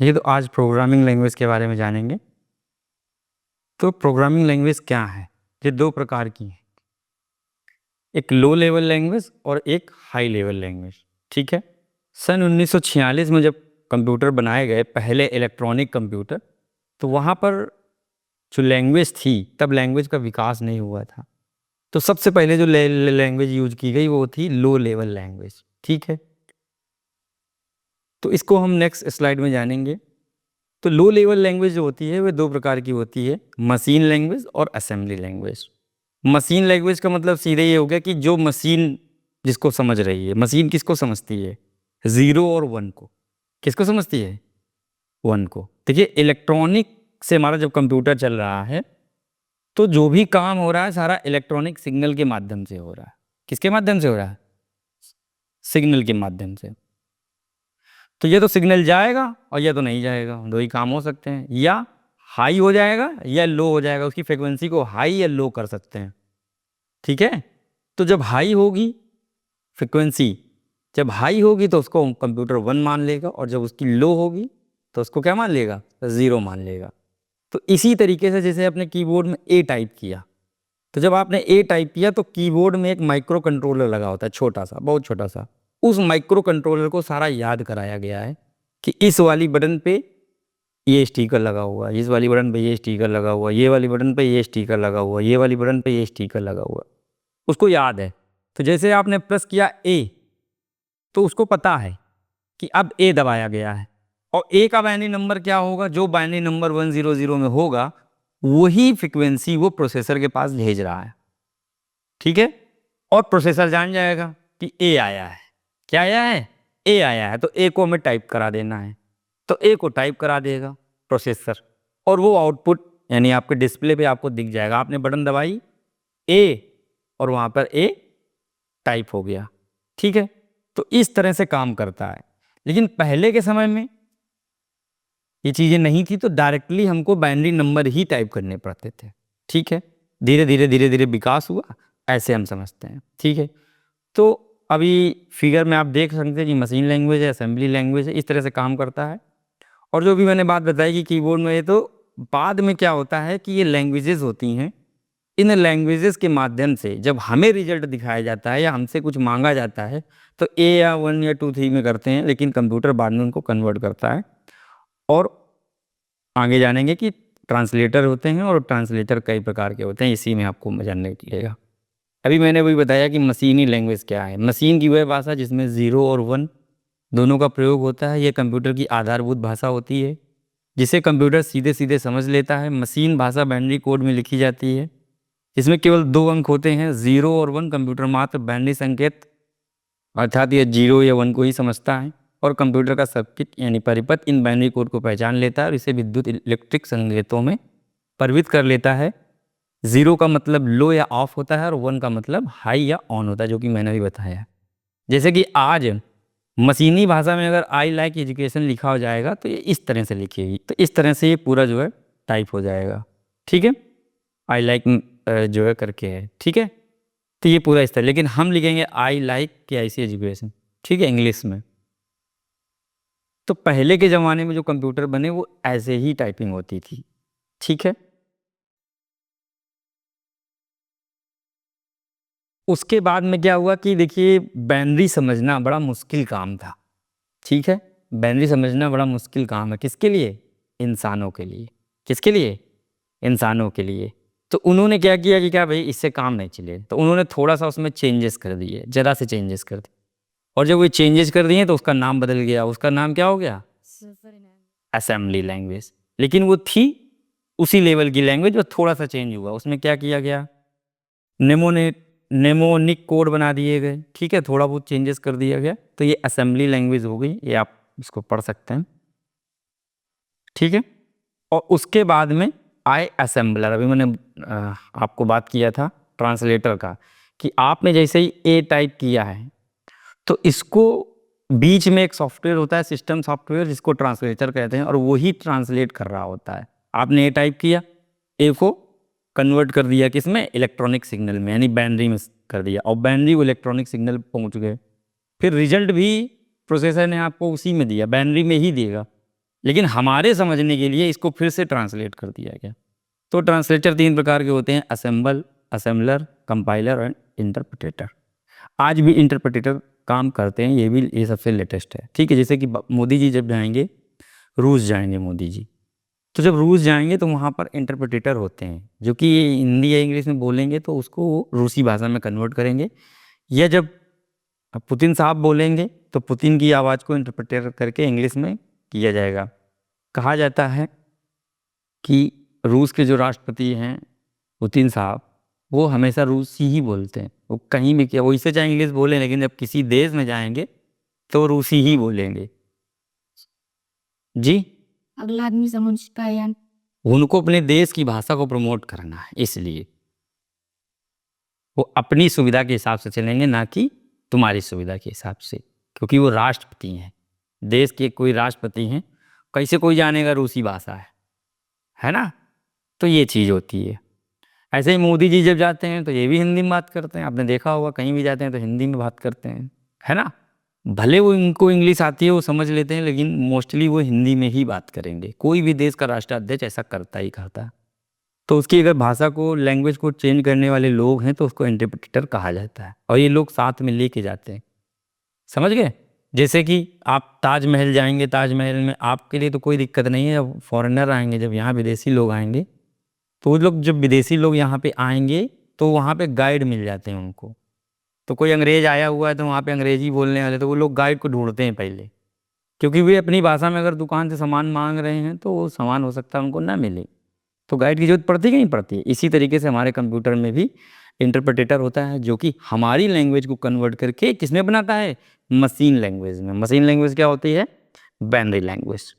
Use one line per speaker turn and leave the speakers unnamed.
ये तो आज प्रोग्रामिंग लैंग्वेज के बारे में जानेंगे। तो प्रोग्रामिंग लैंग्वेज क्या है? ये दो प्रकार की है, एक लो लेवल लैंग्वेज और एक हाई लेवल लैंग्वेज। ठीक है। सन 1946 में जब कंप्यूटर बनाए गए, पहले इलेक्ट्रॉनिक कंप्यूटर, तो वहाँ पर जो लैंग्वेज थी, तब लैंग्वेज का विकास नहीं हुआ था। तो सबसे पहले जो लैंग्वेज यूज की गई वो थी लो लेवल लैंग्वेज। ठीक है। तो इसको हम नेक्स्ट स्लाइड में जानेंगे। तो लो लेवल लैंग्वेज जो होती है वह दो प्रकार की होती है, मशीन लैंग्वेज और असेंबली लैंग्वेज। मशीन लैंग्वेज का मतलब सीधे ये हो गया कि जो मशीन जिसको समझ रही है। मशीन किसको समझती है? ज़ीरो और वन को। किसको समझती है? वन को। देखिए, इलेक्ट्रॉनिक से हमारा जब कंप्यूटर चल रहा है तो जो भी काम हो रहा है सारा इलेक्ट्रॉनिक सिग्नल के माध्यम से हो रहा है। किसके माध्यम से हो रहा है? सिग्नल के माध्यम से। तो ये तो सिग्नल जाएगा और ये तो नहीं जाएगा, दो ही काम हो सकते हैं, या हाई हो जाएगा या लो हो जाएगा। उसकी फ्रिक्वेंसी को हाई या लो कर सकते हैं। ठीक है। तो जब हाई होगी फ्रिक्वेंसी, जब हाई होगी तो उसको कंप्यूटर वन मान लेगा, और जब उसकी लो होगी तो उसको क्या मान लेगा? ज़ीरो मान लेगा। तो इसी तरीके से जैसे आपने कीबोर्ड में ए टाइप किया, तो जब आपने ए टाइप किया तो कीबोर्ड में एक माइक्रो कंट्रोलर लगा होता है, छोटा सा, बहुत छोटा सा। उस माइक्रो कंट्रोलर को सारा याद कराया गया है कि इस वाली बटन पे ये स्टिकर लगा हुआ है, इस वाली बटन पे ये स्टिकर लगा हुआ है, ये वाली बटन पे ये स्टिकर लगा हुआ है, ये वाली बटन पे ये स्टिकर लगा हुआ है। उसको याद है। तो जैसे आपने प्रेस किया ए, तो उसको पता है कि अब ए दबाया गया है, और ए का बाइनरी नंबर क्या होगा? जो बाइनरी नंबर 100 में होगा वही फ्रिक्वेंसी वो प्रोसेसर के पास भेज रहा है। ठीक है। और प्रोसेसर जान जाएगा कि ए आया है। क्या आया है? ए आया है। तो ए को हमें टाइप करा देना है, तो ए को टाइप करा देगा प्रोसेसर, और वो आउटपुट यानी आपके डिस्प्ले पे आपको दिख जाएगा। आपने बटन दबाई ए, और वहाँ पर ए टाइप हो गया। ठीक है। तो इस तरह से काम करता है। लेकिन पहले के समय में ये चीज़ें नहीं थी, तो डायरेक्टली हमको बाइनरी नंबर ही टाइप करने पड़ते थे। ठीक है। धीरे धीरे विकास हुआ, ऐसे हम समझते हैं। ठीक है। तो अभी फिगर में आप देख सकते हैं कि मशीन लैंग्वेज है, असेंबली लैंग्वेज है, इस तरह से काम करता है। और जो भी मैंने बात बताई कि कीबोर्ड में, ये तो बाद में क्या होता है कि ये लैंग्वेजेस होती हैं। इन लैंग्वेजेस के माध्यम से जब हमें रिजल्ट दिखाया जाता है या हमसे कुछ मांगा जाता है, तो ए या 1 या 2 3 में करते हैं, लेकिन कंप्यूटर बाद में उनको कन्वर्ट करता है। और आगे जानेंगे कि ट्रांसलेटर होते हैं, और ट्रांसलेटर कई प्रकार के होते हैं, इसी में आपको जानने मिलेगा। अभी मैंने वही बताया कि मशीनी लैंग्वेज क्या है। मशीन की वह भाषा जिसमें ज़ीरो और वन दोनों का प्रयोग होता है। ये कंप्यूटर की आधारभूत भाषा होती है, जिसे कंप्यूटर सीधे सीधे समझ लेता है। मशीन भाषा बाइनरी कोड में लिखी जाती है। इसमें केवल दो अंक होते हैं, ज़ीरो और वन। कंप्यूटर मात्र बाइनरी संकेत अर्थात ये जीरो या वन को ही समझता है, और कंप्यूटर का सर्किट यानी परिपथ इन बाइनरी कोड को पहचान लेता है और इसे विद्युत इलेक्ट्रिक संकेतों में परिवर्तित कर लेता है। ज़ीरो का मतलब लो या ऑफ होता है, और वन का मतलब हाई या ऑन होता है, जो कि मैंने भी बताया। जैसे कि आज मशीनी भाषा में अगर आई लाइक एजुकेशन लिखा हो जाएगा तो ये इस तरह से लिखेगी, तो इस तरह से ये पूरा जो है टाइप हो जाएगा। ठीक है। आई लाइक जो है करके है। ठीक है। तो ये पूरा इस तरह, लेकिन हम लिखेंगे आई लाइक के ऐसी एजुकेशन। ठीक है, इंग्लिश में। तो पहले के ज़माने में जो कंप्यूटर बने वो ऐसे ही टाइपिंग होती थी। ठीक है। उसके बाद में क्या हुआ कि देखिए, बाइनरी समझना बड़ा मुश्किल काम था। ठीक है। बाइनरी समझना बड़ा मुश्किल काम है। किसके लिए? इंसानों के लिए। किसके लिए? इंसानों के लिए। तो उन्होंने क्या किया कि क्या भाई इससे काम नहीं चले, तो उन्होंने थोड़ा सा उसमें चेंजेस कर दिए, ज़रा से चेंजेस कर दिए। और जब वो चेंजेस कर दिए तो उसका नाम बदल गया। उसका नाम क्या हो गया? Assembly language. लेकिन वो थी उसी लेवल की लैंग्वेज, और थोड़ा सा चेंज हुआ। उसमें क्या किया गया? नेमोनिक कोड बना दिए गए। ठीक है। थोड़ा बहुत चेंजेस कर दिया गया, तो ये असेंबली लैंग्वेज हो गई। ये आप इसको पढ़ सकते हैं। ठीक है। और उसके बाद में आए असेंबलर। अभी मैंने आपको बात किया था ट्रांसलेटर का, कि आपने जैसे ही ए टाइप किया है तो इसको बीच में एक सॉफ्टवेयर होता है, सिस्टम सॉफ्टवेयर, जिसको ट्रांसलेटर कहते हैं, और वही ट्रांसलेट कर रहा होता है। आपने ए टाइप किया, ए को कन्वर्ट कर दिया किस में? इलेक्ट्रॉनिक सिग्नल में, यानी बाइनरी में कर दिया, और बाइनरी वो इलेक्ट्रॉनिक सिग्नल पहुंच गए। फिर रिजल्ट भी प्रोसेसर ने आपको उसी में दिया, बाइनरी में ही देगा। लेकिन हमारे समझने के लिए इसको फिर से ट्रांसलेट कर दिया गया। तो ट्रांसलेटर 3 प्रकार के होते हैं, assemble, assembler, compiler and interpreter. आज भी इंटरप्रेटर काम करते हैं, ये सबसे लेटेस्ट है, ठीक है। जैसे कि मोदी जी जब जाएंगे, रूस जाएंगे मोदी जी, तो जब रूस जाएंगे तो वहाँ पर इंटरप्रेटर होते हैं जो कि हिंदी या इंग्लिश में बोलेंगे तो उसको वो रूसी भाषा में कन्वर्ट करेंगे, या जब पुतिन साहब बोलेंगे तो पुतिन की आवाज़ को इंटरप्रेटर करके इंग्लिश में किया जाएगा। कहा जाता है कि रूस के जो राष्ट्रपति हैं पुतिन साहब, वो हमेशा रूसी ही बोलते हैं, वो कहीं भी क्या, वो इससे चाहे इंग्लिश बोलें, लेकिन जब किसी देश में जाएंगे तो रूसी ही बोलेंगे। जी,
अगला आदमी समझ पाया।
उनको अपने देश की भाषा को प्रमोट करना है, इसलिए वो अपनी सुविधा के हिसाब से चलेंगे, ना कि तुम्हारी सुविधा के हिसाब से, क्योंकि वो राष्ट्रपति हैं, देश के कोई राष्ट्रपति हैं, कैसे कोई जानेगा रूसी भाषा है ना। तो ये चीज़ होती है। ऐसे ही मोदी जी जब जाते हैं तो ये भी हिंदी में बात करते हैं, आपने देखा होगा, कहीं भी जाते हैं तो हिंदी में बात करते हैं, है ना। भले वो इनको इंग्लिश आती है, वो समझ लेते हैं, लेकिन मोस्टली वो हिंदी में ही बात करेंगे। कोई भी देश का राष्ट्राध्यक्ष ऐसा करता ही करता है। तो उसकी अगर भाषा को, लैंग्वेज को चेंज करने वाले लोग हैं तो उसको इंटरप्रेटर कहा जाता है, और ये लोग साथ में लेके जाते हैं, समझ गए। जैसे कि आप ताजमहल जाएंगे, ताजमहल में आपके लिए तो कोई दिक्कत नहीं है, जब फॉरेनर आएंगे, जब यहाँ विदेशी लोग आएंगे, तो वो लोग, जब विदेशी लोग यहाँ पे आएंगे तो वहाँ पे गाइड मिल जाते हैं उनको। तो कोई अंग्रेज आया हुआ है तो वहाँ पे अंग्रेजी बोलने वाले, तो वो लोग गाइड को ढूंढते हैं पहले, क्योंकि वे अपनी भाषा में अगर दुकान से सामान मांग रहे हैं तो वो सामान हो सकता है उनको ना मिले, तो गाइड की जरूरत पड़ती है कि नहीं पड़ती है। इसी तरीके से हमारे कंप्यूटर में भी इंटरप्रेटर होता है, जो कि हमारी लैंग्वेज को कन्वर्ट करके किसमें बनाता है, मशीन लैंग्वेज में। मशीन लैंग्वेज क्या होती है, बाइनरी लैंग्वेज।